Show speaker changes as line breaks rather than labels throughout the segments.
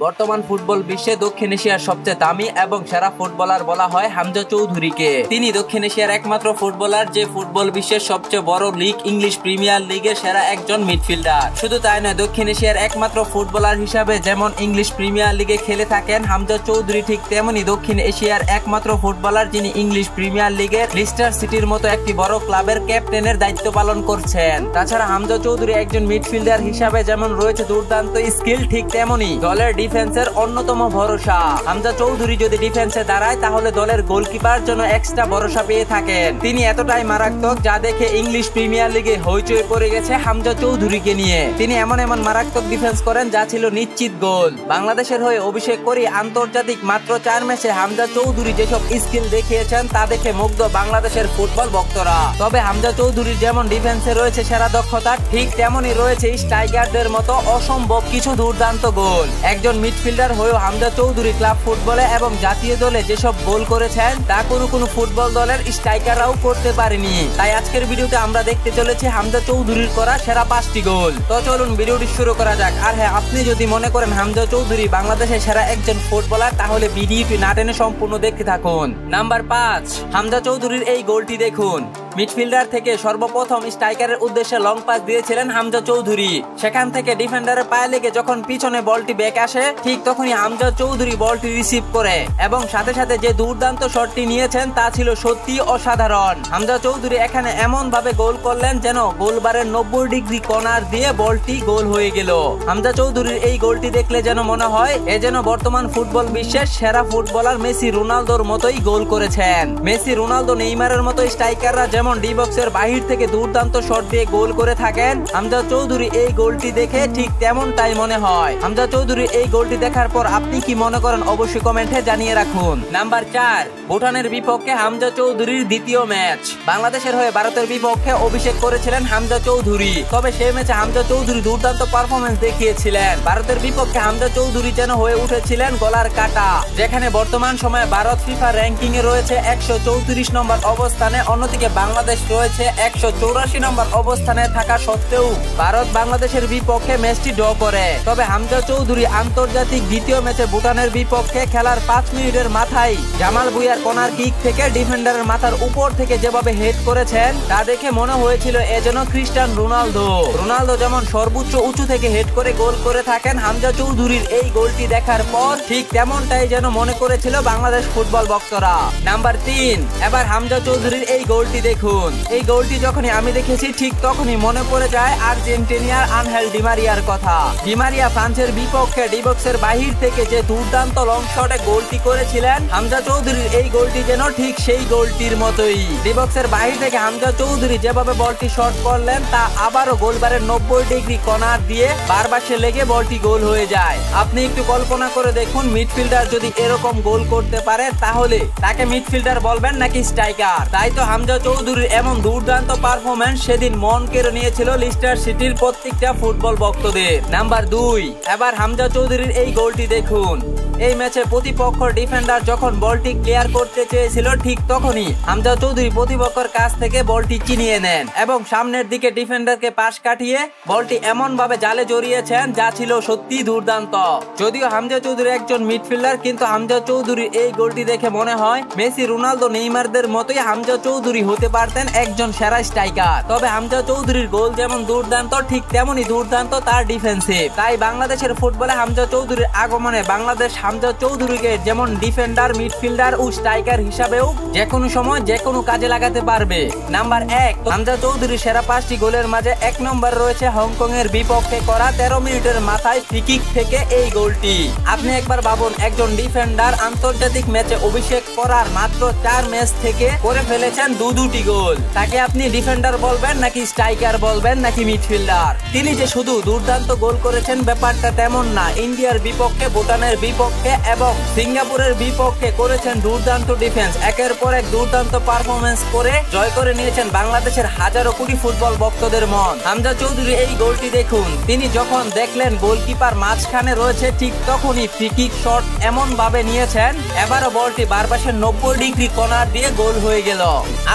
বর্তমান ফুটবল বিশ্বে দক্ষিণ এশিয়ার সবচেয়ে দামি এবং সেরা ফুটবলার বলা হয় হামজা চৌধুরীকে। তিনি দক্ষিণ এশিয়ার একমাত্র ফুটবলার যে ফুটবল বিশ্বের সবচেয়ে বড় লিগ ইংলিশ প্রিমিয়ার লিগের সেরা একজন মিডফিল্ডার। শুধু তাই নয়, দক্ষিণ এশিয়ার একমাত্র ফুটবলার হিসাবে যেমন ইংলিশ প্রিমিয়ার লিগে খেলে থাকেন হামজা চৌধুরী, ঠিক তেমনি দক্ষিণ এশিয়ার একমাত্র ফুটবলার যিনি ইংলিশ প্রিমিয়ার লিগের লিস্টার সিটির মতো একটি বড় ক্লাবের ক্যাপ্টেনের দায়িত্ব পালন করছেন। তাছাড়া হামজা চৌধুরী একজন মিডফিল্ডার হিসাবে যেমন রয়েছে দুর্দান্ত স্কিল, ঠিক তেমনি দলের ডিফেন্সের অন্যতম ভরসা। হামজা চৌধুরী যদি ডিফেন্সে দাঁড়ায় তাহলে দলের গোলকিপার জন্য এক্সট্রা ভরসা পেয়ে থাকেন। তিনি এতটাই মারাত্মক যা দেখে ইংলিশ প্রিমিয়ার লিগে হইচই পড়ে গেছে হামজা চৌধুরীকে নিয়ে। তিনি এমন মারাত্মক ডিফেন্স করেন যা ছিল নিশ্চিত গোল। বাংলাদেশের হয়ে অভিষেক করে আন্তর্জাতিক মাত্র 4 ম্যাচে হামজা চৌধুরী যেসব স্কিল দেখিয়েছেন তা দেখে মুগ্ধ বাংলাদেশের ফুটবল ভক্তরা। তবে হামজা চৌধুরীর যেমন ডিফেন্সে রয়েছে সেরা দক্ষতা, ঠিক তেমনই রয়েছে স্ট্রাইকারদের মতো অসম্ভব কিছু দুর্দান্ত গোল। একজন মিডফিল্ডার হয়েও হামজা চৌধুরী ক্লাব ফুটবলে এবং জাতীয় দলে যেসব গোল করেছেন তা কোনো ফুটবল দলের স্ট্রাইকাররাও করতে পারেনি। তাই আজকের ভিডিওতে আমরা দেখতে চলেছি হামজা চৌধুরীর করা সেরা 5টি গোল। তো চলুন ভিডিওটি শুরু করা যাক। আর হ্যাঁ, আপনি যদি মনে করেন হামজা চৌধুরী বাংলাদেশের সেরা একজন ফুটবলার তাহলে ভিডিওটি না টেনে সম্পূর্ণ দেখতে থাকুন। নাম্বার 5, হামজা চৌধুরীর এই গোলটি দেখুন। মিডফিল্ডার থেকে সর্বপ্রথম স্ট্রাইকারের উদ্দেশ্যে লং পাস দিয়েছিলেন হামজা চৌধুরী। সেখান থেকে ডিফেন্ডারের পায়ে লেগে যখন পিছনে বলটি ব্যাক আসে ঠিক তখনই হামজা চৌধুরী বলটি রিসিভ করে এবং সাথে সাথে যে দুর্দান্ত শটটি নিয়েছেন তা ছিল সত্যি অসাধারণ। হামজা চৌধুরী এখানে এমন ভাবে গোল করলেন যেন গোলবারের 90 ডিগ্রি কর্নার দিয়ে বলটি গোল হয়ে গেল। হামজা চৌধুরীর এই গোলটি দেখলে যেন মনে হয় এ যেন বর্তমান ফুটবল বিশ্বের সেরা ফুটবলার মেসি রোনালদোর মতোই গোল করেছেন। মেসি, রোনালদো, নেইমারের মতো স্ট্রাইকাররা যেমন ডি বক্সের বাহির থেকে দুর্দান্ত শট দিয়ে গোল করে থাকেন, হামজা চৌধুরী এই গোলটি দেখে ঠিক তেমনটাই মনে হয়। হামজা চৌধুরী এই গোলটি দেখার পর আপনি কি মনে করেন অবশ্যই কমেন্টে জানিয়ে রাখুন। নাম্বার 4, ভুটানের বিপক্ষে হামজা চৌধুরীর দ্বিতীয় ম্যাচ। বাংলাদেশের হয়ে ভারতের বিপক্ষে অভিষেক করেছিলেন হামজা চৌধুরী। তবে সেই ম্যাচে হামজা চৌধুরী দুর্দান্ত পারফরমেন্স দেখিয়েছিলেন। ভারতের বিপক্ষে হামজা চৌধুরী যেন হয়ে উঠেছিলেন গলার কাটা। যেখানে বর্তমান সময়ে ভারত ফিফা র্যাঙ্কিং এ রয়েছে 134 নম্বর অবস্থানে, অন্যদিকে বাংলাদেশ রয়েছে 184 নম্বর অবস্থানে থাকা সত্ত্বেও ভারত বাংলাদেশের বিপক্ষে ম্যাচটি ড্র করে। তবে হামজা চৌধুরী আন্তর্জাতিক দ্বিতীয় ম্যাচে ভুটানের বিপক্ষে খেলার 5 মিনিটের মাথায় জামাল ভুঁইয়ার কর্নার কিক থেকে ডিফেন্ডারের মাথার উপর থেকে যেভাবে হেড করেছেন তা দেখে মনে হয়েছিল এ যেন খ্রিস্টান রোনালদো। রোনালদো যেমন সর্বোচ্চ উঁচু থেকে হেড করে গোল করে থাকেন, হামজা চৌধুরীর এই গোলটি দেখার পর ঠিক তেমনটাই যেন মনে করেছিল বাংলাদেশ ফুটবল ভক্তরা। নাম্বার 3, এবার হামজা চৌধুরীর এই গোলটি দেখুন। এই গোলটি যখনই আমি দেখেছি ঠিক তখনই মনে পড়ে যায় আর্জেন্টিনার আনহেল ডি মারিয়ার কথা। ডি মারিয়া ফ্রান্সের বিপক্ষে ডি বক্সের বাহির থেকে যে দুর্দান্ত লং শটে গোলটি করেছিলেন, হামজা চৌধুরীর এই গোলটি যেন ঠিক সেই গোলটির মতোই। ডি বক্সের বাহির থেকে হামজা চৌধুরী যেভাবে বলটি শট করলেন তা আবারও গোলবারের 90 ডিগ্রি কর্নার দিয়ে বারবাসে লেগে বলটি গোল হয়ে যায়। আপনি একটু কল্পনা করে দেখুন, মিডফিল্ডার যদি এরকম গোল করতে পারে তাহলে তাকে মিডফিল্ডার বলবেন নাকি স্ট্রাইকার? তাই তো হামজা চৌধুরীর এমন দুর্দান্ত পারফরম্যান্স সেদিন মন কেড়ে নিয়েছিল লিস্টার সিটির প্রত্যেকটা ফুটবল ভক্তদের। নাম্বার 2, এবার হামজা চৌধুরীর এই গোলটি দেখুন। এই ম্যাচে প্রতিপক্ষ ডিফেন্ডার যখন বলটি ক্লিয়ার করতে চেয়েছিল ঠিক তখনই হামজা চৌধুরী প্রতিপক্ষের কাছ থেকে বলটি চিনিয়ে নেন এবং সামনের দিকে ডিফেন্ডারকে পাশ কাটিয়ে বলটি এমন ভাবে জালে জড়িয়েছেন যা ছিল সত্যি দুর্দান্ত। যদিও হামজা চৌধুরী একজন মিডফিল্ডার, কিন্তু হামজা চৌধুরীর এই গোলটি দেখে মনে হয় মেসি, রোনালদো, নেইমারদের মতোই হামজা চৌধুরী হতে পারতেন একজন সেরা স্ট্রাইকার। তবে হামজা চৌধুরীর গোল যেমন দুর্দান্ত ঠিক তেমনই দুর্দান্ত তার ডিফেন্সিভ। তাই বাংলাদেশের ফুটবলে হামজা চৌধুরীর আগমনে বাংলাদেশ হামজা চৌধুরীকে যেমন ডিফেন্ডার, মিডফিল্ডার ও স্ট্রাইকার হিসাবেও যে কোনো সময় যে কোনো কাজে লাগাতে পারবে। নাম্বার 1, হামজা চৌধুরীর সেরা 5টি গোলের মাঝে 1 নম্বর রয়েছে হংকং এর বিপক্ষে করা 13 মিনিটের মাথায় ফ্রি কিক থেকে এই গোলটি। আপনি একবার ভাবুন, একজন ডিফেন্ডার আন্তর্জাতিক ম্যাচে অভিষেক করার মাত্র 4 ম্যাচ থেকে করে ফেলেছেন দুটি গোল। তাকে আপনি ডিফেন্ডার বলবেন নাকি স্ট্রাইকার বলবেন নাকি মিডফিল্ডার? তিনি যে শুধু দুর্দান্ত গোল করেছেন ব্যাপারটা তেমন না। ইন্ডিয়ার বিপক্ষে, ভুটানের বিপক্ষে এবং সিঙ্গাপুরের বিপক্ষে করেছেন দুর্দান্ত ডিফেন্স। একের পর এক দুর্দান্ত পারফরমেন্স করে জয় করে নিয়েছেন বাংলাদেশের হাজারো কোটি ফুটবল ভক্তদের মন। হামজা চৌধুরী এই গোলটি দেখুন। তিনি যখন দেখলেন গোলকিপার মাঝখানে রয়েছে ঠিক তখনই ফ্রি কিক শট এমন ভাবে নিয়েছেন এবারও বলটি বারবাসের 90 ডিগ্রি কর্নার দিয়ে গোল হয়ে গেল।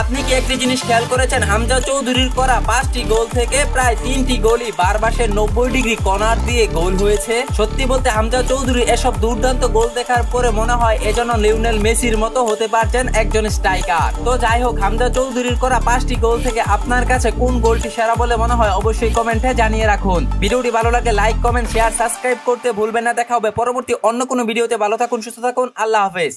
আপনি কি একটি জিনিস খেয়াল করেছেন, হামজা চৌধুরীর করা 5টি গোল থেকে প্রায় 3টি গোলই বারবাসের 90 ডিগ্রি কর্নার দিয়ে গোল হয়েছে। সত্যি বলতে হামজা চৌধুরী এসব দুর্দান্ত গোল দেখার পরে মনে হয় এজন্য লিওনেল মেসির মতো হতে পারছেন একজন স্ট্রাইকার। তো যাই হোক, হামজা চৌধুরীর করা 5টি গোল থেকে আপনার কাছে কোন গোলটি সেরা বলে মনে হয় অবশ্যই কমেন্টে জানিয়ে রাখুন। ভিডিওটি ভালো লাগে লাইক, কমেন্ট, শেয়ার, সাবস্ক্রাইব করতে ভুলবেন না। দেখা হবে পরবর্তী অন্য কোনো ভিডিওতে। ভালো থাকুন, সুস্থ থাকুন, আল্লাহ হাফেজ।